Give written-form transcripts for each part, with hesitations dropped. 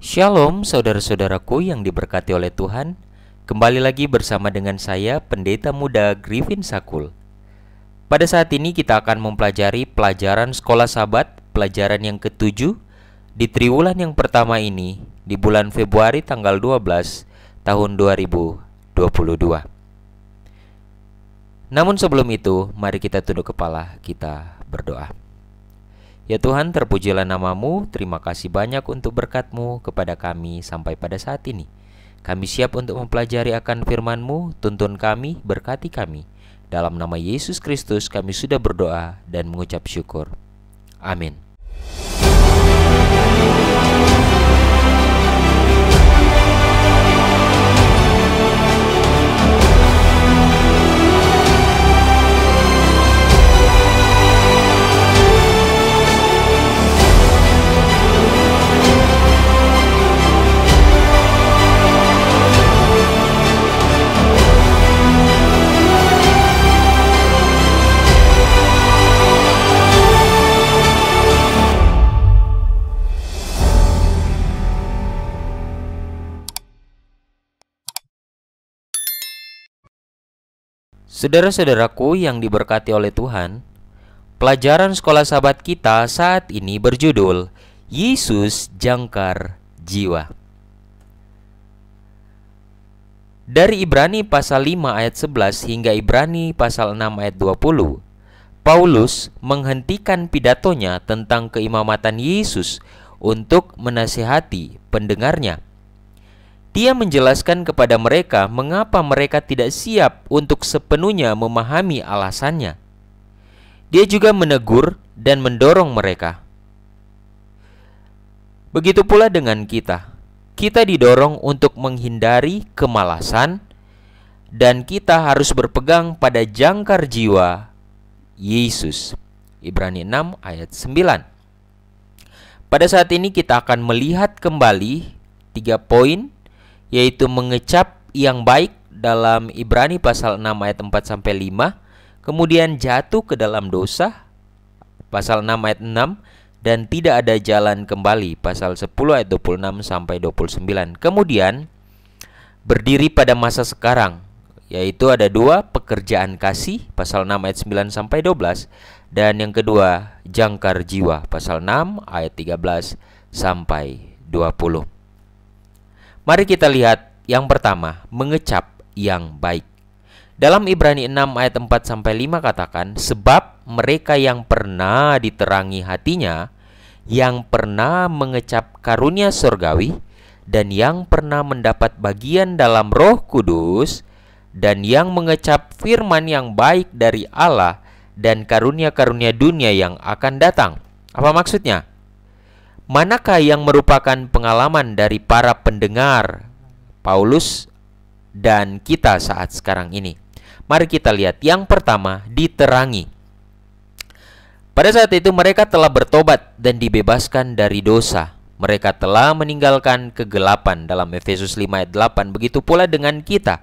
Shalom saudara-saudaraku yang diberkati oleh Tuhan. Kembali lagi bersama dengan saya Pendeta Muda Griffin Sakul. Pada saat ini kita akan mempelajari pelajaran Sekolah Sabat, pelajaran yang ke-7 di triwulan yang pertama ini di bulan Februari tanggal 12 tahun 2022. Namun sebelum itu, mari kita tunduk kepala, kita berdoa. Ya Tuhan, terpujilah namamu, terima kasih banyak untuk berkat-Mu kepada kami sampai pada saat ini. Kami siap untuk mempelajari akan firman-Mu, tuntun kami, berkati kami. Dalam nama Yesus Kristus kami sudah berdoa dan mengucap syukur. Amin. Saudara-saudaraku yang diberkati oleh Tuhan, pelajaran Sekolah Sabat kita saat ini berjudul Yesus Jangkar Jiwa. Dari Ibrani pasal 5 ayat 11 hingga Ibrani pasal 6 ayat 20, Paulus menghentikan pidatonya tentang keimamatan Yesus untuk menasihati pendengarnya. Dia menjelaskan kepada mereka mengapa mereka tidak siap untuk sepenuhnya memahami alasannya. Dia juga menegur dan mendorong mereka. Begitu pula dengan kita. Kita didorong untuk menghindari kemalasan dan kita harus berpegang pada jangkar jiwa Yesus. Ibrani 6 ayat 9. Pada saat ini kita akan melihat kembali 3 poin, yaitu mengecap yang baik dalam Ibrani pasal 6 ayat 4-5, kemudian jatuh ke dalam dosa pasal 6 ayat 6, dan tidak ada jalan kembali pasal 10 ayat 26-29. Kemudian berdiri pada masa sekarang, yaitu ada 2, pekerjaan kasih pasal 6 ayat 9-12, dan yang kedua jangkar jiwa pasal 6 ayat 13-20. Mari kita lihat yang pertama, mengecap yang baik. Dalam Ibrani 6 ayat 4-5 katakan, sebab mereka yang pernah diterangi hatinya, yang pernah mengecap karunia surgawi, dan yang pernah mendapat bagian dalam Roh Kudus, dan yang mengecap firman yang baik dari Allah, dan karunia-karunia dunia yang akan datang. Apa maksudnya? Manakah yang merupakan pengalaman dari para pendengar Paulus dan kita saat sekarang ini? Mari kita lihat. Yang pertama, diterangi. Pada saat itu mereka telah bertobat dan dibebaskan dari dosa. Mereka telah meninggalkan kegelapan dalam Efesus 5 ayat 8. Begitu pula dengan kita.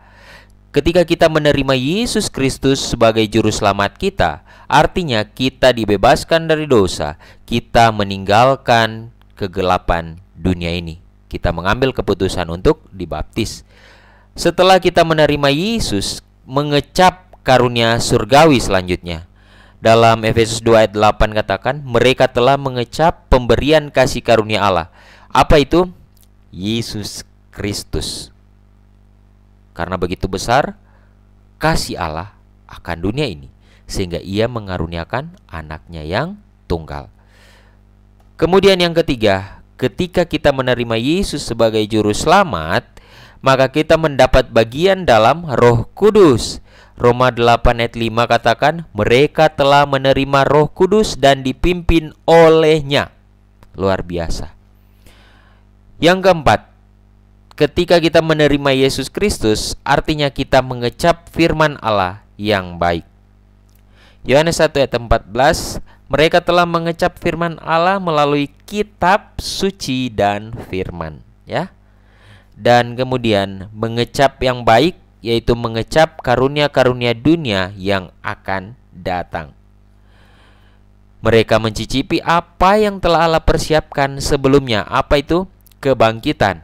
Ketika kita menerima Yesus Kristus sebagai juru selamat kita, artinya kita dibebaskan dari dosa, kita meninggalkan kegelapan dunia ini. Kita mengambil keputusan untuk dibaptis. Setelah kita menerima Yesus, mengecap karunia surgawi selanjutnya. Dalam Efesus 2 ayat 8 katakan, mereka telah mengecap pemberian kasih karunia Allah. Apa itu? Yesus Kristus. Karena begitu besar kasih Allah akan dunia ini, sehingga ia mengaruniakan anaknya yang tunggal. Kemudian yang ketiga, ketika kita menerima Yesus sebagai juru selamat, maka kita mendapat bagian dalam Roh Kudus. Roma 8 ayat 5 katakan, mereka telah menerima Roh Kudus dan dipimpin olehnya. Luar biasa. Yang keempat, ketika kita menerima Yesus Kristus, artinya kita mengecap firman Allah yang baik. Yohanes 1 ayat 14, mereka telah mengecap firman Allah melalui kitab suci dan firman, ya. Dan kemudian mengecap yang baik, yaitu mengecap karunia-karunia dunia yang akan datang. Mereka mencicipi apa yang telah Allah persiapkan sebelumnya. Apa itu? kebangkitan.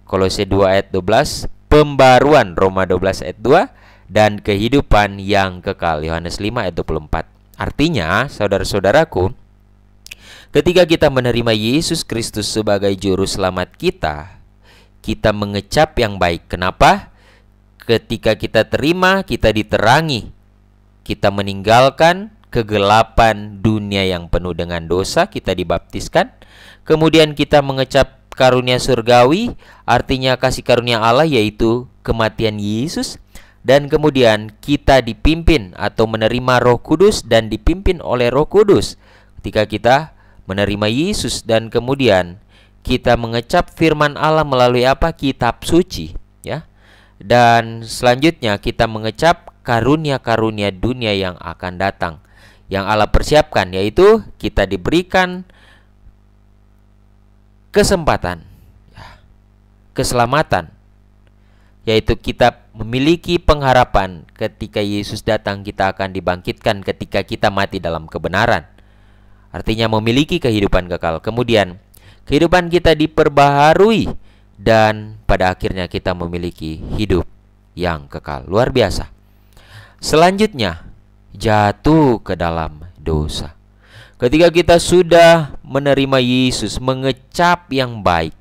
Kolose 2 ayat 12, pembaruan Roma 12 ayat 2, dan kehidupan yang kekal Yohanes 5 ayat 24. Artinya, saudara-saudaraku, ketika kita menerima Yesus Kristus sebagai juru selamat kita mengecap yang baik. Kenapa? Ketika kita terima, kita diterangi. Kita meninggalkan kegelapan dunia yang penuh dengan dosa, kita dibaptiskan. Kemudian kita mengecap karunia surgawi, artinya kasih karunia Allah, yaitu kematian Yesus. Dan kemudian kita dipimpin atau menerima Roh Kudus dan dipimpin oleh Roh Kudus ketika kita menerima Yesus. Dan kemudian kita mengecap firman Allah melalui apa? Kitab suci, ya. Dan selanjutnya kita mengecap karunia-karunia dunia yang akan datang, yang Allah persiapkan, yaitu kita diberikan kesempatan, keselamatan, yaitu kita memiliki pengharapan ketika Yesus datang, kita akan dibangkitkan ketika kita mati dalam kebenaran. Artinya memiliki kehidupan kekal. Kemudian kehidupan kita diperbaharui dan pada akhirnya kita memiliki hidup yang kekal. Luar biasa. Selanjutnya, jatuh ke dalam dosa. Ketika kita sudah menerima Yesus, mengecap yang baik.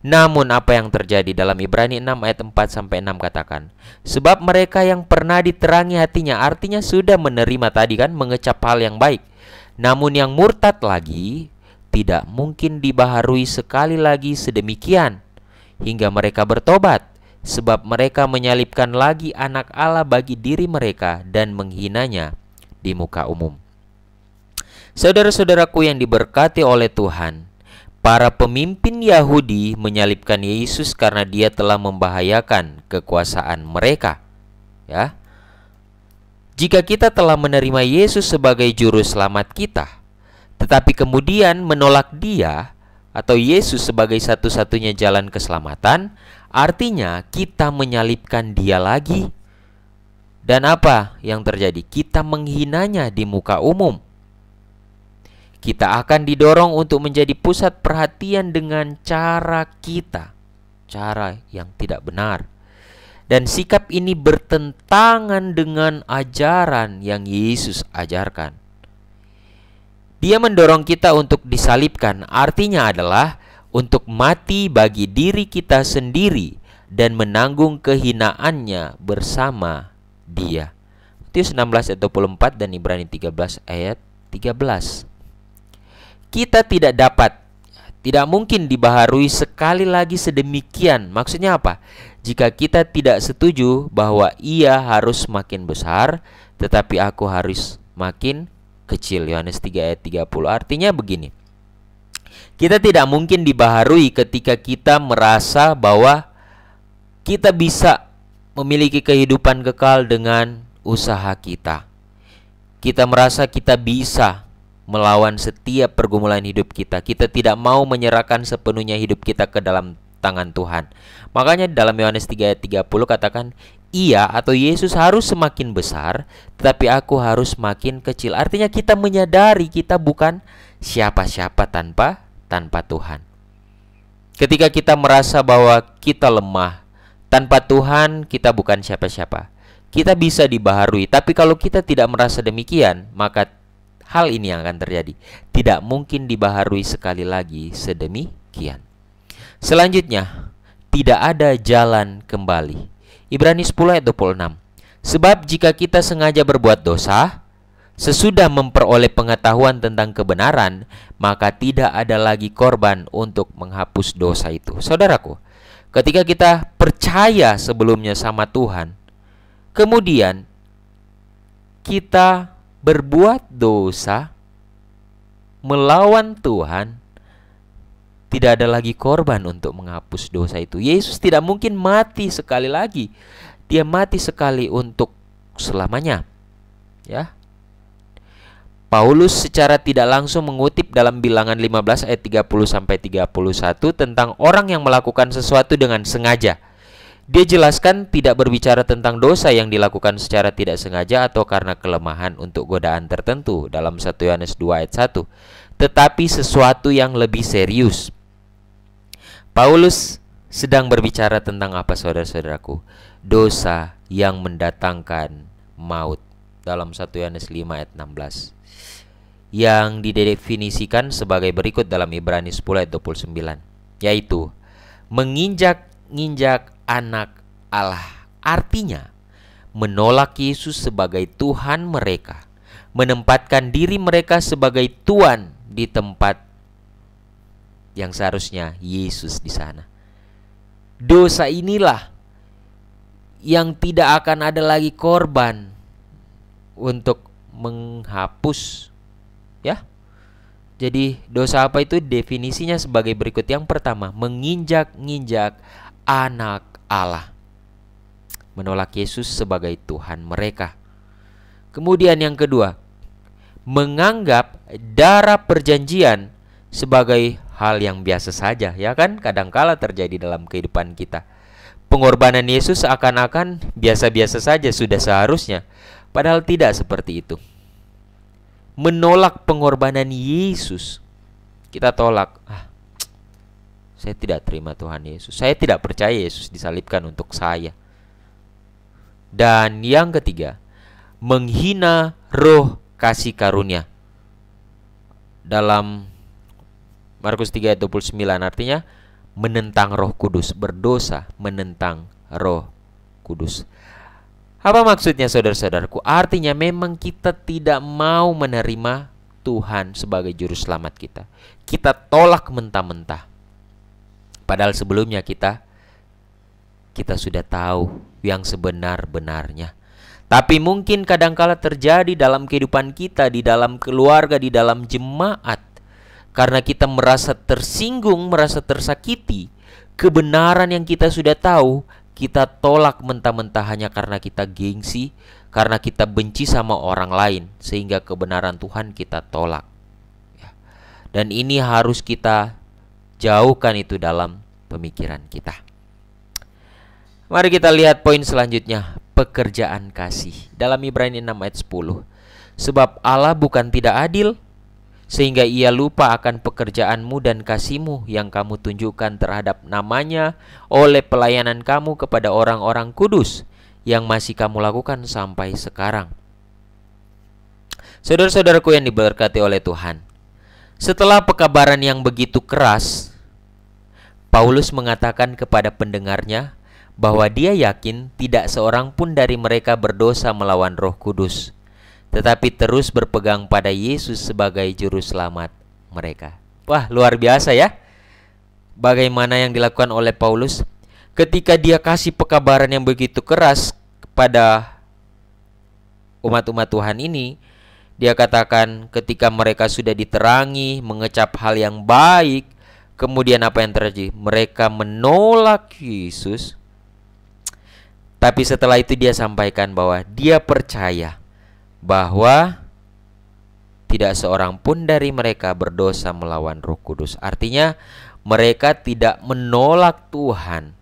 Namun apa yang terjadi dalam Ibrani 6 ayat 4-6 katakan, sebab mereka yang pernah diterangi hatinya, artinya sudah menerima tadi kan, mengecap hal yang baik. Namun yang murtad lagi tidak mungkin dibaharui sekali lagi sedemikian hingga mereka bertobat, sebab mereka menyalibkan lagi anak Allah bagi diri mereka dan menghinanya di muka umum. Saudara-saudaraku yang diberkati oleh Tuhan, para pemimpin Yahudi menyalibkan Yesus karena dia telah membahayakan kekuasaan mereka. Ya. Jika kita telah menerima Yesus sebagai juru selamat kita, tetapi kemudian menolak dia atau Yesus sebagai satu-satunya jalan keselamatan, artinya kita menyalibkan dia lagi. Dan apa yang terjadi? Kita menghinanya di muka umum. Kita akan didorong untuk menjadi pusat perhatian dengan cara kita, cara yang tidak benar. Dan sikap ini bertentangan dengan ajaran yang Yesus ajarkan. Dia mendorong kita untuk disalibkan, artinya adalah untuk mati bagi diri kita sendiri dan menanggung kehinaannya bersama dia. Matius 16 ayat 24 dan Ibrani 13 ayat 13. Kita tidak mungkin dibaharui sekali lagi sedemikian. Maksudnya apa? Jika kita tidak setuju bahwa ia harus makin besar, tetapi aku harus makin kecil. Yohanes 3 ayat 30. Artinya begini. Kita tidak mungkin dibaharui ketika kita merasa bahwa kita bisa memiliki kehidupan kekal dengan usaha kita. Kita merasa kita bisa melawan setiap pergumulan hidup kita. Kita tidak mau menyerahkan sepenuhnya hidup kita ke dalam tangan Tuhan. Makanya dalam Yohanes 3 ayat 30 katakan, ia atau Yesus harus semakin besar, tetapi aku harus makin kecil. Artinya kita menyadari kita bukan siapa-siapa tanpa Tuhan. Ketika kita merasa bahwa kita lemah, tanpa Tuhan kita bukan siapa-siapa. Kita bisa dibaharui, tapi kalau kita tidak merasa demikian, maka hal ini yang akan terjadi. Tidak mungkin dibaharui sekali lagi sedemikian. Selanjutnya, tidak ada jalan kembali. Ibrani 10 ayat 26. Sebab jika kita sengaja berbuat dosa, sesudah memperoleh pengetahuan tentang kebenaran, maka tidak ada lagi korban untuk menghapus dosa itu. Saudaraku, ketika kita percaya sebelumnya sama Tuhan, kemudian kita berbuat dosa, melawan Tuhan, tidak ada lagi korban untuk menghapus dosa itu. Yesus tidak mungkin mati sekali lagi. Dia mati sekali untuk selamanya. Ya. Paulus secara tidak langsung mengutip dalam Bilangan 15 ayat 30-31 tentang orang yang melakukan sesuatu dengan sengaja. Dia jelaskan tidak berbicara tentang dosa yang dilakukan secara tidak sengaja atau karena kelemahan untuk godaan tertentu dalam 1 Yohanes 2 ayat 1, tetapi sesuatu yang lebih serius. Paulus sedang berbicara tentang apa, saudara-saudaraku? Dosa yang mendatangkan maut. Dalam 1 Yohanes 5 ayat 16. Yang didefinisikan sebagai berikut dalam Ibrani 10 ayat 29. Yaitu menginjak-injak anak Allah. Artinya menolak Yesus sebagai Tuhan mereka, menempatkan diri mereka sebagai Tuhan di tempat yang seharusnya Yesus di sana. Dosa inilah yang tidak akan ada lagi korban untuk menghapus, ya. Jadi dosa apa itu? Definisinya sebagai berikut. Yang pertama, menginjak-injak anak Allah, menolak Yesus sebagai Tuhan mereka. Kemudian yang kedua, menganggap darah perjanjian sebagai hal yang biasa saja, ya kan? Kadangkala terjadi dalam kehidupan kita. Pengorbanan Yesus seakan-akan biasa-biasa saja, sudah seharusnya. Padahal tidak seperti itu. Menolak pengorbanan Yesus, kita tolak. Saya tidak terima Tuhan Yesus. Saya tidak percaya Yesus disalibkan untuk saya. Dan yang ketiga, menghina roh kasih karunia. Dalam Markus 3 ayat 29, artinya menentang Roh Kudus, berdosa menentang Roh Kudus. Apa maksudnya, saudara-saudaraku? Artinya memang kita tidak mau menerima Tuhan sebagai juru selamat kita. Kita tolak mentah-mentah. Padahal sebelumnya kita sudah tahu yang sebenar-benarnya. Tapi mungkin kadangkala terjadi dalam kehidupan kita, di dalam keluarga, di dalam jemaat. Karena kita merasa tersinggung, merasa tersakiti, kebenaran yang kita sudah tahu, kita tolak mentah-mentah hanya karena kita gengsi, karena kita benci sama orang lain, sehingga kebenaran Tuhan kita tolak. Dan ini harus kita jauhkan itu dalam pemikiran kita. Mari kita lihat poin selanjutnya, pekerjaan kasih. Dalam Ibrani 6 ayat 10. Sebab Allah bukan tidak adil, sehingga ia lupa akan pekerjaanmu dan kasihmu yang kamu tunjukkan terhadap namanya oleh pelayanan kamu kepada orang-orang kudus yang masih kamu lakukan sampai sekarang. Saudara-saudaraku yang diberkati oleh Tuhan, setelah pekabaran yang begitu keras, Paulus mengatakan kepada pendengarnya bahwa dia yakin tidak seorang pun dari mereka berdosa melawan Roh Kudus, tetapi terus berpegang pada Yesus sebagai juru selamat mereka. Wah, luar biasa ya. Bagaimana yang dilakukan oleh Paulus ketika dia kasih pekabaran yang begitu keras kepada umat-umat Tuhan ini. Dia katakan ketika mereka sudah diterangi, mengecap hal yang baik, kemudian apa yang terjadi? Mereka menolak Yesus. Tapi setelah itu dia sampaikan bahwa dia percaya bahwa tidak seorang pun dari mereka berdosa melawan Roh Kudus. Artinya mereka tidak menolak Tuhan.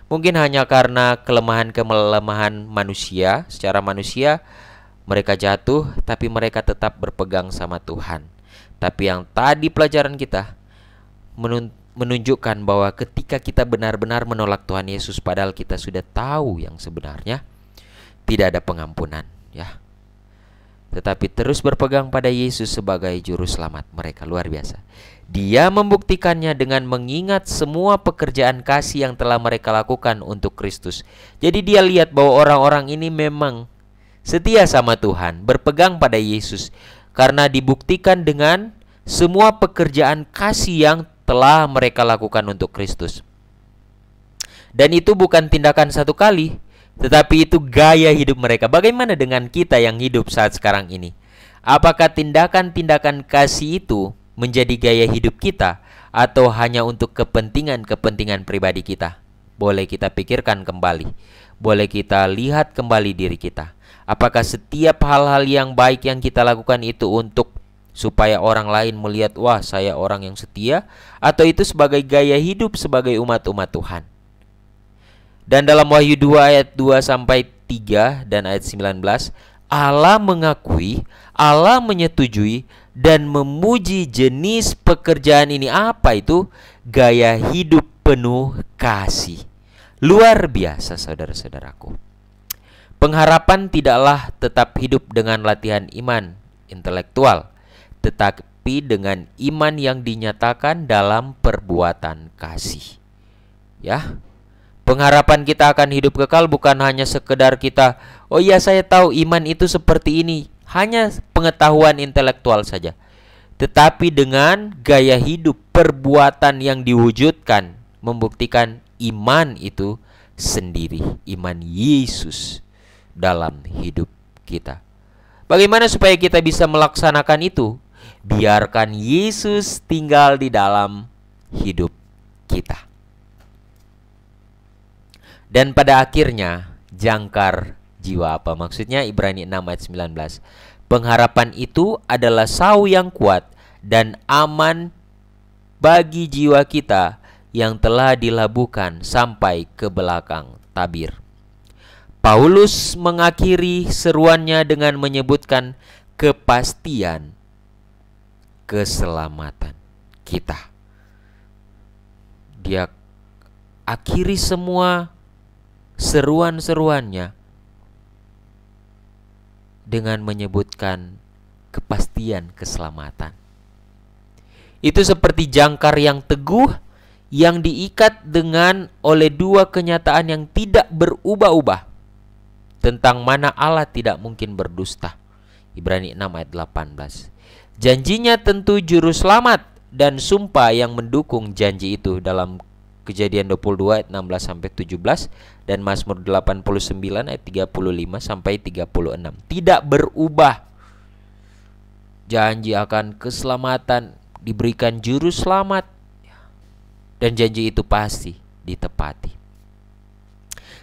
Mungkin hanya karena kelemahan-kelemahan manusia. Secara manusia mereka jatuh, tapi mereka tetap berpegang sama Tuhan. Tapi yang tadi pelajaran kita menunjukkan bahwa ketika kita benar-benar menolak Tuhan Yesus, padahal kita sudah tahu yang sebenarnya, tidak ada pengampunan, ya. Tetapi terus berpegang pada Yesus sebagai juru selamat mereka. Luar biasa. Dia membuktikannya dengan mengingat semua pekerjaan kasih yang telah mereka lakukan untuk Kristus. Jadi dia lihat bahwa orang-orang ini memang setia sama Tuhan, berpegang pada Yesus, karena dibuktikan dengan semua pekerjaan kasih yang telah mereka lakukan untuk Kristus. Dan itu bukan tindakan satu kali, tetapi itu gaya hidup mereka. Bagaimana dengan kita yang hidup saat sekarang ini? Apakah tindakan-tindakan kasih itu menjadi gaya hidup kita, atau hanya untuk kepentingan-kepentingan pribadi kita? Boleh kita pikirkan kembali. Boleh kita lihat kembali diri kita. Apakah setiap hal-hal yang baik yang kita lakukan itu untuk supaya orang lain melihat, wah saya orang yang setia, atau itu sebagai gaya hidup sebagai umat-umat Tuhan? Dan dalam Wahyu 2 ayat 2-3 dan ayat 19, Allah mengakui, Allah menyetujui dan memuji jenis pekerjaan ini. Apa itu? Gaya hidup penuh kasih. Luar biasa saudara-saudaraku. Pengharapan tidaklah tetap hidup dengan latihan iman intelektual, tetapi dengan iman yang dinyatakan dalam perbuatan kasih. Ya. Pengharapan kita akan hidup kekal bukan hanya sekedar kita, oh iya saya tahu iman itu seperti ini, hanya pengetahuan intelektual saja. Tetapi dengan gaya hidup, perbuatan yang diwujudkan membuktikan iman itu sendiri, iman Yesus dalam hidup kita. Bagaimana supaya kita bisa melaksanakan itu? Biarkan Yesus tinggal di dalam hidup kita. Dan pada akhirnya jangkar jiwa apa? Maksudnya Ibrani 6 ayat 19. Pengharapan itu adalah sau yang kuat dan aman bagi jiwa kita yang telah dilabuhkan sampai ke belakang tabir. Paulus mengakhiri seruannya dengan menyebutkan kepastian keselamatan kita. Dia akhiri semua seruan-seruannya dengan menyebutkan kepastian keselamatan. Itu seperti jangkar yang teguh yang diikat dengan oleh dua kenyataan yang tidak berubah-ubah tentang mana Allah tidak mungkin berdusta. Ibrani 6 ayat 18. Janjinya tentu juru selamat dan sumpah yang mendukung janji itu dalam Kejadian 22 ayat 16 sampai 17 dan Mazmur 89 ayat 35 sampai 36. Tidak berubah. Janji akan keselamatan, diberikan juru selamat, dan janji itu pasti ditepati.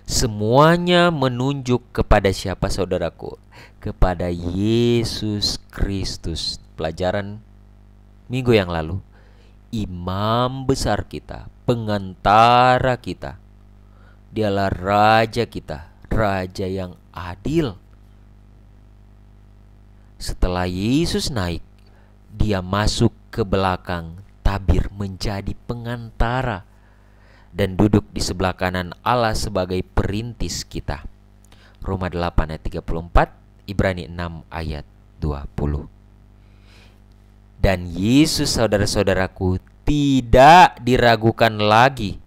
Semuanya menunjuk kepada siapa saudaraku? Kepada Yesus Kristus. Pelajaran minggu yang lalu, imam besar kita, pengantara kita. Dialah raja kita, raja yang adil. Setelah Yesus naik, dia masuk ke belakang tabir menjadi pengantara dan duduk di sebelah kanan Allah sebagai perintis kita. Roma 8 ayat 34, Ibrani 6 ayat 20. Dan Yesus saudara-saudaraku tidak diragukan lagi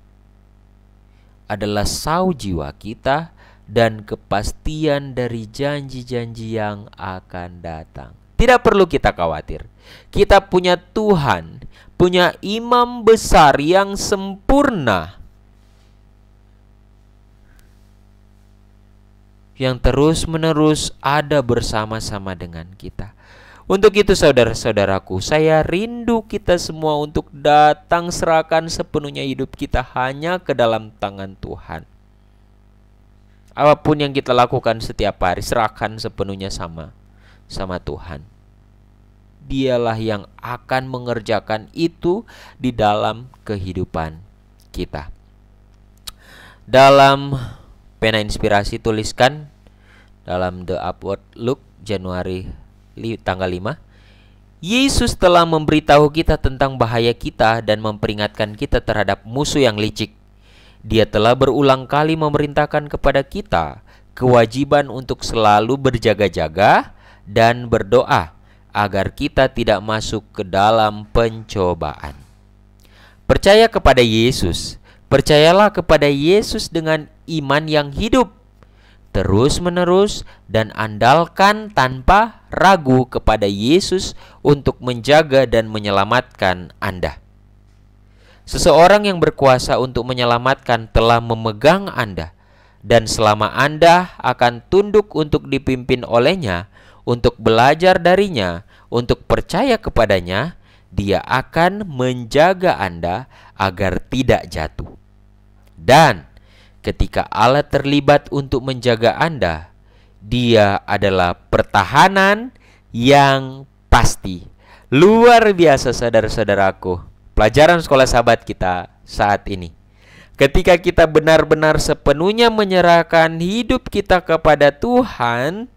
adalah sau jiwa kita dan kepastian dari janji-janji yang akan datang. Tidak perlu kita khawatir. Kita punya Tuhan, punya imam besar yang sempurna, yang terus-menerus ada bersama-sama dengan kita. Untuk itu saudara-saudaraku, saya rindu kita semua untuk datang serahkan sepenuhnya hidup kita hanya ke dalam tangan Tuhan. Apapun yang kita lakukan setiap hari, serahkan sepenuhnya sama Tuhan. Dialah yang akan mengerjakan itu di dalam kehidupan kita. Dalam pena inspirasi tuliskan dalam The Upward Look Januari tanggal 5, Yesus telah memberitahu kita tentang bahaya kita dan memperingatkan kita terhadap musuh yang licik. Dia telah berulang kali memerintahkan kepada kita kewajiban untuk selalu berjaga-jaga dan berdoa agar kita tidak masuk ke dalam pencobaan. Percaya kepada Yesus. Percayalah kepada Yesus dengan iman yang hidup terus-menerus dan andalkan tanpa ragu kepada Yesus untuk menjaga dan menyelamatkan Anda. Seseorang yang berkuasa untuk menyelamatkan telah memegang Anda, dan selama Anda akan tunduk untuk dipimpin olehnya, untuk belajar darinya, untuk percaya kepadanya, Dia akan menjaga Anda agar tidak jatuh. Dan ketika Allah terlibat untuk menjaga Anda, Dia adalah pertahanan yang pasti. Luar biasa saudara-saudaraku. Pelajaran sekolah sahabat kita saat ini. Ketika kita benar-benar sepenuhnya menyerahkan hidup kita kepada Tuhan,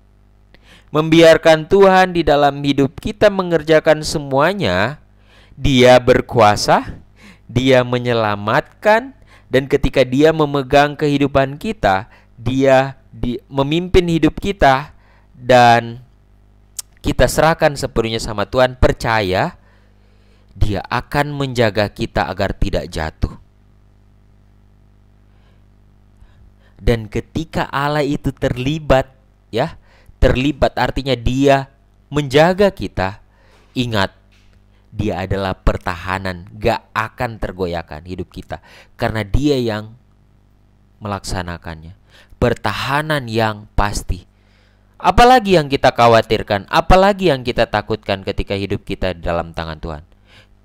membiarkan Tuhan di dalam hidup kita mengerjakan semuanya, Dia berkuasa, Dia menyelamatkan, dan ketika Dia memegang kehidupan kita, Dia memimpin hidup kita, dan kita serahkan sepenuhnya sama Tuhan, percaya Dia akan menjaga kita agar tidak jatuh. Dan ketika Allah itu terlibat, ya, terlibat artinya Dia menjaga kita. Ingat, Dia adalah pertahanan, gak akan tergoyahkan hidup kita, karena Dia yang melaksanakannya. Pertahanan yang pasti. Apalagi yang kita khawatirkan, apalagi yang kita takutkan ketika hidup kita dalam tangan Tuhan?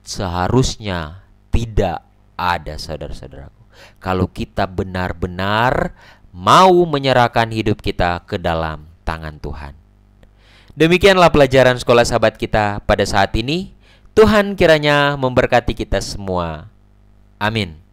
Seharusnya tidak ada, saudara-saudaraku. Kalau kita benar-benar mau menyerahkan hidup kita ke dalam tangan Tuhan. Demikianlah pelajaran sekolah sahabat kita pada saat ini. Tuhan kiranya memberkati kita semua. Amin.